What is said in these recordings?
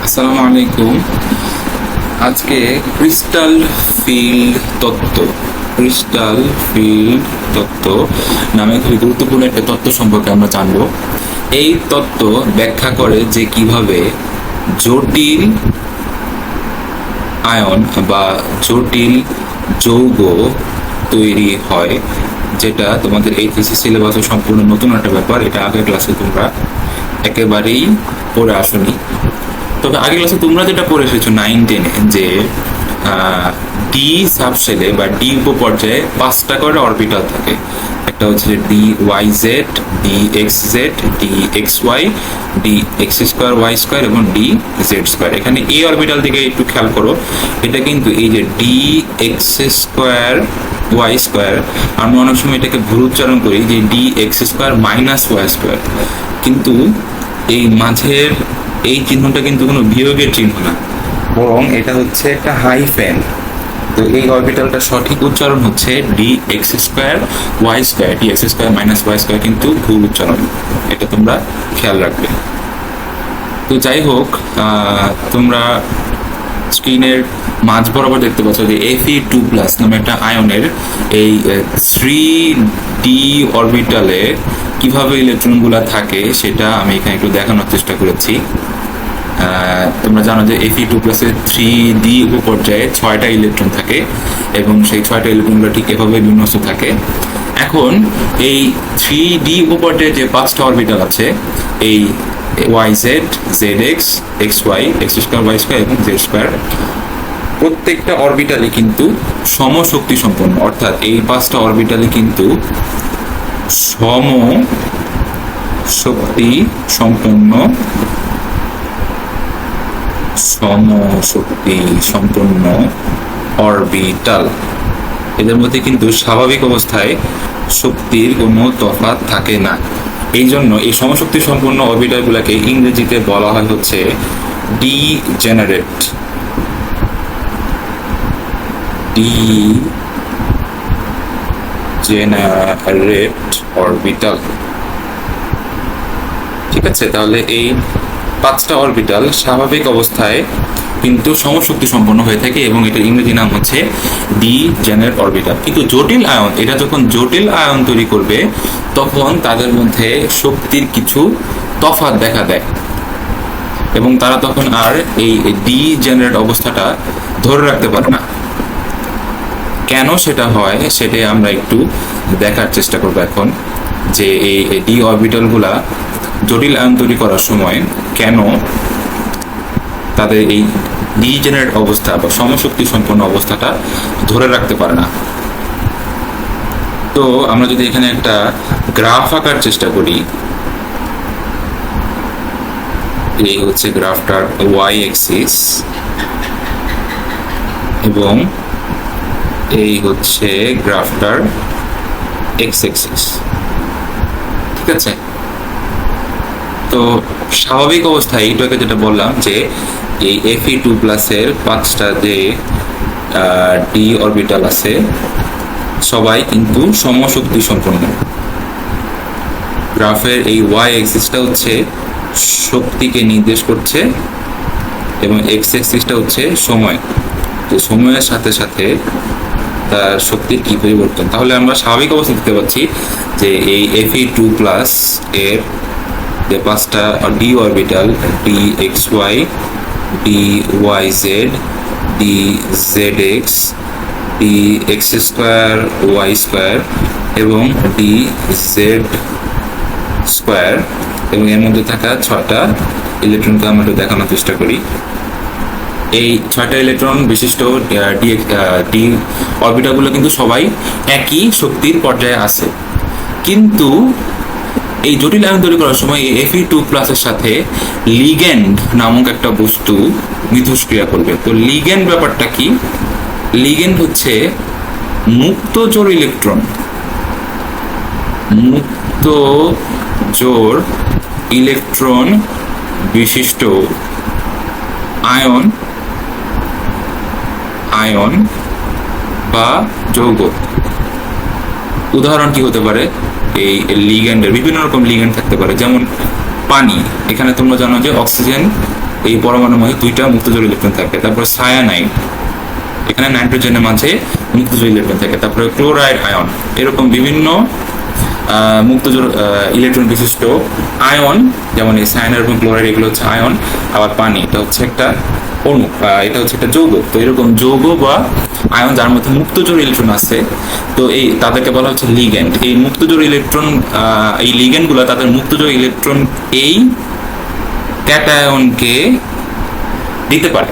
আসসালামু আলাইকুম। আজকে ক্রিস্টাল ফিল্ড তত্ত্ব ক্রিস্টাল ফিল্ড তত্ত্ব নামে খুবই গুরুত্বপূর্ণ একটা তত্ত্ব সম্পর্কে আমরা জানবো। এই তত্ত্ব ব্যাখ্যা করে যে কিভাবে জটিল আয়ন বা জটিল যৌগ তৈরি হয়, যেটা তোমাদের এই থিসিস সিলেবাসে সম্পূর্ণ নতুন একটা ব্যাপার। এটা আগের ক্লাসে তোমরা একেবারেই পড়ে আসোনি। তবে আগের ক্লাসে তোমরা যেটা পড়ে এসেছো 9-10-এ, যে ডি সাবশেলে বা ডি উপপর্যায়ে 5টা করে অরবিটাল থাকে। একটা হচ্ছে d y z, d x z, d x y, d x square y square এবং ডি জেড স্কোয়ার। এখানে এই অরবিটাল দিকে একটু খেয়াল করো। এটা কিন্তু এই যে d x square y square, আমরা অনেক সময় এটাকে ভুল উচ্চারণ করি যে d x square minus y square, কিন্তু এই মাঝের এই চিহ্নটা কিন্তু কোনো বিয়োগের চিহ্ন না, বরং এটা হচ্ছে একটা হাইফেন। তো এই অরবিটালটা সঠিক উচ্চারণ হচ্ছে d x square y square. D x square minus y square কিন্তু ভুল উচ্চারণ, এটা তোমরা খেয়াল রাখবে। তো যাই হোক, তোমরা স্ক্রিনের মাঝ বরাবর দেখতে পাচ্ছ যে Fe2+ নামে একটা আয়নের এই 3D অরবিটালে কিভাবে ইলেকট্রনগুলো থাকে সেটা আমি এখানে একটু দেখানোর চেষ্টা করেছি। তোমরা জানো যে Fe2+ এর 3D উপপর্যায়ে 6টা ইলেকট্রন থাকে এবং সেই 6টা ইলেকট্রনগুলো ঠিক এভাবে বিন্যস্ত থাকে। এখন এই 3D উপপর্যায়ে যে 5টা অরবিটাল আছে, এই YZ, ZX, XY, X square y square এবং Z স্কোয়ার, প্রত্যেকটা অরবিটালে কিন্তু সমশক্তি সম্পন্ন, অর্থাৎ এই 5টা অরবিটালে কিন্তু সমশক্তি সম্পন্ন অরবিটাল। এদের মধ্যে কিন্তু স্বাভাবিক অবস্থায় শক্তির কোনো তফাৎ থাকে না। এই জন্য এই সমশক্তি সম্পন্ন অরবিটালগুলোকে ইংরেজিতে বলা হয় হচ্ছে ডিজেনারেট অরবিটাল। ঠিক আছে, তাহলে এই 5টা অরবিটাল স্বাভাবিক অবস্থায় কিন্তু সমশক্তি সম্পন্ন হয়ে থাকে এবং এটার ইংরেজি নাম হচ্ছে ডিজেনারেট অরবিটাল। কিন্তু জটিল আয়ন, এটা যখন জটিল আয়ন তৈরি করবে তখন তাদের মধ্যে শক্তির কিছু তফাৎ দেখা দেয় এবং তারা তখন আর এই ডিজেনারেট অবস্থাটা ধরে রাখতে পারে না। কেন সেটা হয় সেটাই আমরা একটু দেখার চেষ্টা করবো এখন, যে এই ডি অরবিটালগুলা জটিল আয়ন তৈরি করার সময় কেন তাদের এই ডিজেনারেট অবস্থা বা সমশক্তি সম্পন্ন অবস্থাটা ধরে রাখতে পারে না। তো আমরা যদি এখানে একটা গ্রাফ আঁকার চেষ্টা করি, এই হচ্ছে গ্রাফটার ওয়াই এক্সিস এবং এই হচ্ছে গ্রাফটার এক্স এক্সিস। ঠিক আছে, তো স্বাভাবিক অবস্থায় এটাকে যেটা বললাম যে এই Fe2+ এর 5টা যে ডি অরবিটাল আছে সবাই কিন্তু সমশক্তি সম্পন্ন। গ্রাফের এই ওয়াই এক্সিসটা হচ্ছে শক্তিকে নির্দেশ করছে এবং এক্স এক্সিসটা হচ্ছে সময়। তো সময়ের সাথে সাথে তার শক্তির কি পরিবর্তন, তাহলে আমরা স্বাভাবিক অবস্থা দেখতে পাচ্ছি যে এই Fe2+ এর যে 5টা d orbital d x y, d y z, d z x, d x square y square এবং ডি জেড স্কোয়ার, এবং এর মধ্যে থাকা 6টা ইলেকট্রনকে আমরা একটু দেখানোর চেষ্টা করি। এই 6টা ইলেকট্রন বিশিষ্ট ডি অরবিটালগুলো কিন্তু সবাই একই শক্তির পর্যায়ে আছে, কিন্তু এই জটিল আয়ন তৈরি করার সময় এই Fe2+ এর সাথে লিগ্যান্ড নামক একটা বস্তু মিথস্ক্রিয়া করবে। তো লিগ্যান্ড ব্যাপারটা কি? লিগ্যান্ড হচ্ছে মুক্ত জোড় ইলেকট্রন বিশিষ্ট আয়ন বা যৌগ। উদাহরণ কি হতে পারে? এই লিগ্যান্ডের বিভিন্ন রকম লিগ্যান্ড থাকতে পারে, যেমন পানি। এখানে তোমরা জানো যে অক্সিজেন এই পরমাণুর মধ্যে 2টা মুক্তজোড় ইলেকট্রন থাকে। তারপর সায়ানাইড, এখানে নাইট্রোজেনের মাঝে মুক্তজোড় ইলেকট্রন থাকে। তারপরে ক্লোরাইড আয়ন, এরকম বিভিন্ন মুক্তজোড় ইলেকট্রন বিশিষ্ট আয়ন, যেমন এই সায়ানাইড এবং ক্লোরাইড, এগুলো হচ্ছে আয়ন। আবার পানি, এটা হচ্ছে একটা অণু, এটা হচ্ছে একটা যৌগ। তো এরকম যৌগ বা আয়ন যার মধ্যে মুক্তজোড় ইলেকট্রন আছে, তো এই তাদেরকে বলা হচ্ছে লিগ্যান্ড। এই মুক্তজোড় ইলেকট্রন, এই লিগ্যান্ডগুলো তাদের মুক্তজোড় ইলেকট্রন এই ক্যাটায়নকে দিতে পারে,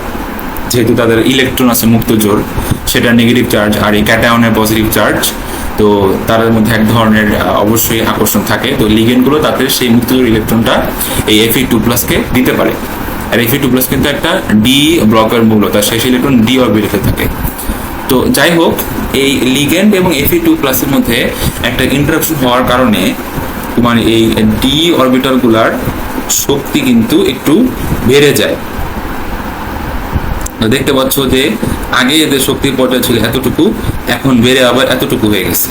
যেহেতু তাদের ইলেকট্রন আছে মুক্তজোড়, সেটা নেগেটিভ চার্জ, আর এই ক্যাটায়নের পজিটিভ চার্জ। তো তাদের মধ্যে এক ধরনের অবশ্যই আকর্ষণ থাকে। তো লিগেন্ডগুলো তাদের সেই মুক্তজোড় ইলেকট্রনটা এই Fe2+ কে দিতে পারে। আর Fe2+ কিন্তু একটা ডি ব্লকের মূলত, তার শেষ ইলেকট্রন ডি অরবিটালে থাকে। তো যাই হোক, এই লিগেন্ড এবং Fe2+ এর মধ্যে একটা ইন্টারাকশন হওয়ার কারণে তোমার এই ডি অরবিটালগুলার শক্তি কিন্তু একটু বেড়ে যায়। দেখতে পাচ্ছ যে আগে এদের শক্তির পর্যায় ছিল এতটুকু, এখন বেড়ে আবার এতটুকু হয়ে গেছে।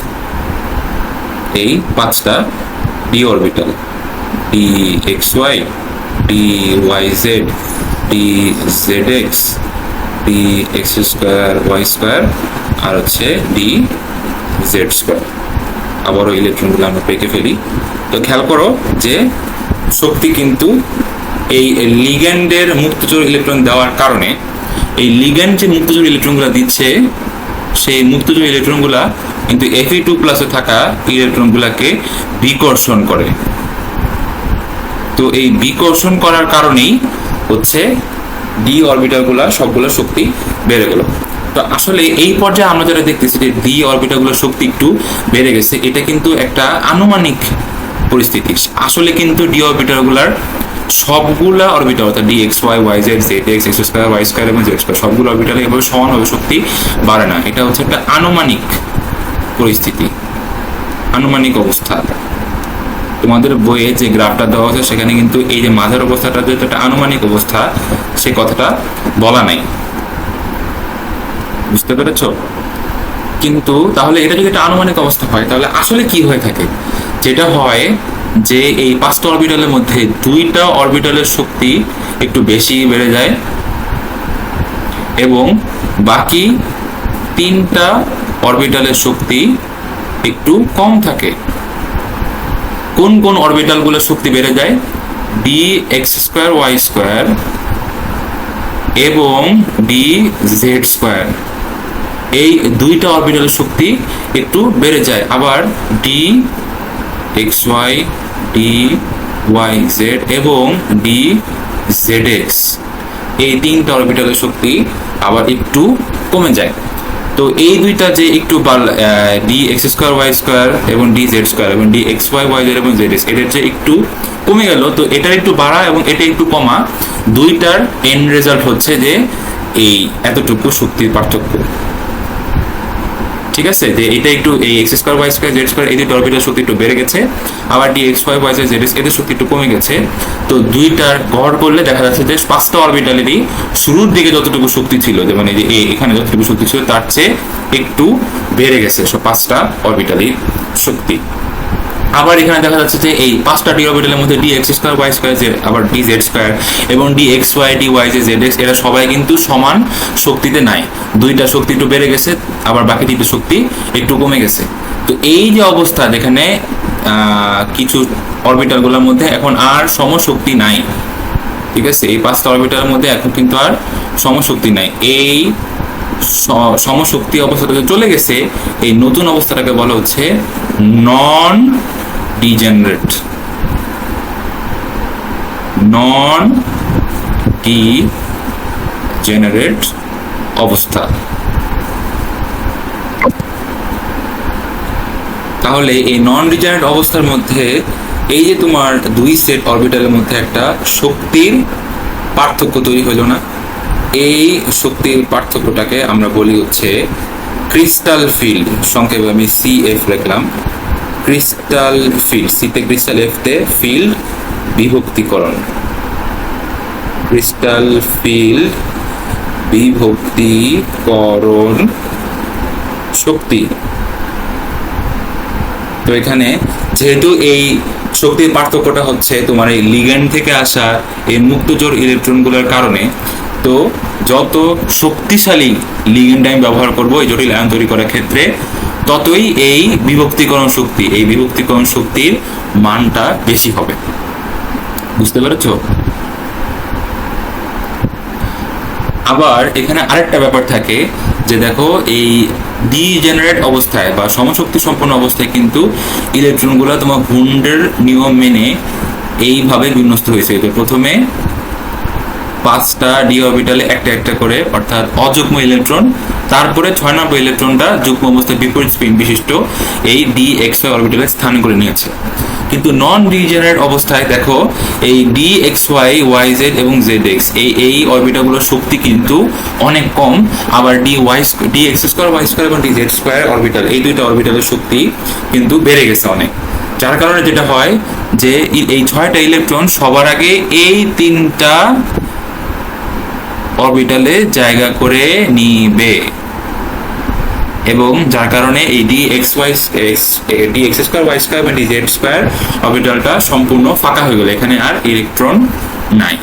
এই 5টা d orbital, DXY, DYZ, DZX, DX²Y², আর হচ্ছে DZ²। আবারও ইলেকট্রনগুলো আমরা পেকে ফেলি। তো খেয়াল করো যে শক্তি কিন্তু এই লিগ্যান্ডের মুক্তজোড় ইলেকট্রন দেওয়ার কারণে, এই লিগ্যান্ড যে মুক্তজোড় ইলেকট্রনগুলো দিচ্ছে, সেই মুক্তজোড় ইলেকট্রনগুলা কিন্তু Fe2+ থাকা ইলেকট্রনগুলোকে বিকর্ষণ করে। তো এই বিকর্ষণ করার কারণেই হচ্ছে ডি অরবিটালগুলা সবগুলো শক্তি বেড়ে গেল। তো আসলে এই পর্যায়ে আমরা যেটা দেখতেছি যে ডি অরবিটালগুলোর শক্তি একটু বেড়ে গেছে, এটা কিন্তু একটা আনুমানিক পরিস্থিতি। আসলে কিন্তু ডি অরবিটালগুলার সবগুলা অরবিটাল, অর্থাৎ DXY, YZ, ZX, X², Y² এবং Z² সবগুলো অরবিটালে এভাবে সমানভাবে শক্তি বাড়ে না। এটা হচ্ছে একটা আনুমানিক পরিস্থিতি, আনুমানিক অবস্থা। তোমাদের বইয়ে যে গ্রাফটা দেওয়া আছে সেখানে কিন্তু এই যে মাঝের অবস্থাটা যেহেতু একটা আনুমানিক অবস্থা, সে কথাটা বলা নাই। বুঝতে পেরেছ? কিন্তু তাহলে এটা যদি একটা আনুমানিক অবস্থা হয়, তাহলে আসলে কি হয়ে থাকে? যেটা হয় যে এই 5টা অরবিটালের মধ্যে 2টা অরবিটালের শক্তি একটু বেশি বেড়ে যায় এবং বাকি 3টা অরবিটালের শক্তি একটু কম থাকে। কোন কোন অরবিটালগুলোর শক্তি বেড়ে যায়? DX²Y² এবং DZ², এই 2টা অরবিটালের শক্তি একটু বেড়ে যায়। আবার DXY, DYZ এবং DZX, এই 3টা অরবিটালের শক্তি আবার একটু কমে যায়। তো এই 2টা যে একটু DX²Y² এবং DZ² এবং DXY, YZ এবং ZX, এদের যে একটু কমে গেল, তো এটার একটু বাড়া এবং এটা একটু কমা, 2টার এন্ড রেজাল্ট হচ্ছে যে এই এতটুকু শক্তির পার্থক্য। ঠিক আছে, যে এটা একটু এই X², Y², Z² এই 2টা অরবিটাল শক্তি একটু বেড়ে গেছে, আবার DXY, YZ, ZX এদের শক্তি একটু কমে গেছে। তো 2টার গড় করলে দেখা যাচ্ছে যে 5টা অরবিটালেরই শুরুর দিকে যতটুকু শক্তি ছিল, যেমন এই যে এখানে যতটুকু শক্তি ছিল তার চেয়ে একটু বেড়ে গেছে সব 5টা অরবিটালের শক্তি। আবার এখানে দেখা যাচ্ছে যে এই 5টা ডি অরবিটালের মধ্যে DX², Y² আবার DZ² এবং DXY, DYZ, ZX এরা সবাই কিন্তু সমান শক্তিতে নাই। 2টা শক্তি একটু বেড়ে গেছে, আবার বাকি 3টা শক্তি একটু কমে গেছে। তো এই যে অবস্থা, যেখানে কিছু অরবিটালগুলোর মধ্যে এখন আর সমশক্তি নাই। ঠিক আছে, এই 5টা অরবিটালের মধ্যে এখন কিন্তু আর সমশক্তি নাই। এই সমশক্তি অবস্থাটাতে চলে গেছে, এই নতুন অবস্থাটাকে বলা হচ্ছে নন ডিজেনারেট অবস্থা। তাহলে এই নন ডিজেনারেট অবস্থার মধ্যে এই যে তোমার 2 সেট অরবিটালের মধ্যে একটা শক্তির পার্থক্য তৈরি হলো না, এই শক্তির পার্থক্যটাকে আমরা বলি হচ্ছে ক্রিস্টাল ফিল্ড। সংক্ষেপে আমি CF লিখলাম, ক্রিস্টাল ফিল্ড। সিতে ক্রিস্টাল, এফতে ফিল্ড, বিভক্তিকরণ। ক্রিস্টাল ফিল্ড বিভক্তিকরণ শক্তি। তো এখানে যেহেতু এই শক্তির পার্থক্যটা হচ্ছে তোমার এই লিগ্যান্ড থেকে আসা এই মুক্তজোড় ইলেকট্রনগুলোর কারণে। তো যত শক্তিশালী লিগ্যান্ড আমি ব্যবহার করব এই জটিল আয়ন তৈরি করার ক্ষেত্রে, ততই এই বিভক্তিকরণ শক্তির মানটা বেশি হবে। বুঝতে পেরেছো? আবার এখানে আরেকটা ব্যাপার থাকে যে দেখো, এই ডিজেনারেট অবস্থায় বা সমশক্তি সম্পন্ন অবস্থায় কিন্তু ইলেকট্রনগুলো তোমার ভুন্ডের নিয়ম মেনে এইভাবে বিন্যস্ত হয়েছে। তো প্রথমে 5টা ডি অরবিটালে একটা একটা করে, অর্থাৎ অযুগ্ম ইলেকট্রন, তারপরে 6 নম্বর ইলেকট্রনটা যুগ্ম অবস্থায় বিপরীত স্পিন বিশিষ্ট এই ডি এক্স ওয়াই অরবিটালে স্থান করে নিয়েছে। কিন্তু নন ডিজেনারেট অবস্থায় দেখো, এই d x y, y z এবং জেড এক্স এই অরবিটালগুলোর শক্তি কিন্তু অনেক কম। আবার d x square y square এবং ডি জেড স্কোয়ার অরবিটাল, এই দুইটা অরবিটালের শক্তি কিন্তু বেড়ে গেছে অনেক। যার কারণে যেটা হয় যে এই 6টা ইলেকট্রন সবার আগে এই 3টা অরবিটালে জায়গা করে নিবে, এবং যার কারণে এই d x square y square এবং ডি জেড স্কোয়ার অরবিটালটা সম্পূর্ণ ফাঁকা হয়ে গেল, এখানে আর ইলেকট্রন নাই।